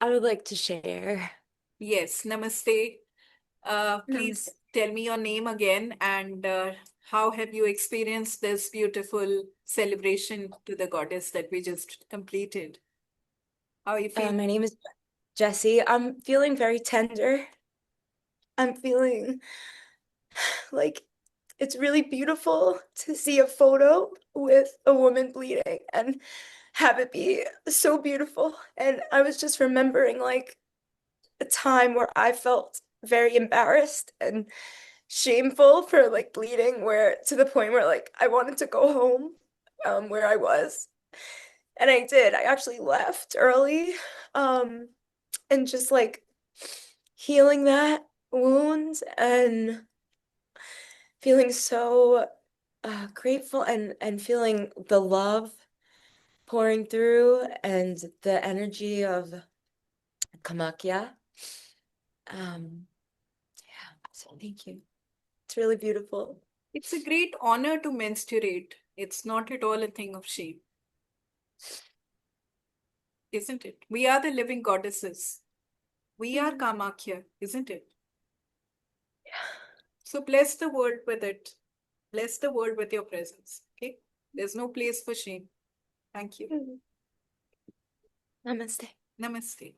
I would like to share. Yes, namaste. Please Namaste. tell me your name again and how have you experienced this beautiful celebration to the goddess that we just completed? How are you feeling? My name is Jessie. I'm feeling very tender. I'm feeling like it's really beautiful to see a photo with a woman bleeding and have it be so beautiful. And I was just remembering like a time where I felt very embarrassed and shameful for like bleeding, where to the point where like I wanted to go home where I was. And I did. I actually left early um and just like healing that wound and feeling so grateful and feeling the love pouring through and the energy of Kamakhya. Yeah, so thank you. It's really beautiful. It's a great honor to menstruate. It's not at all a thing of shame, isn't it? We are the living goddesses. We are Mhm. Kamakhya, isn't it? So bless the world with it. Bless the world with your presence. Okay? There's no place for shame. Thank you. Mhm. Namaste. Namaste.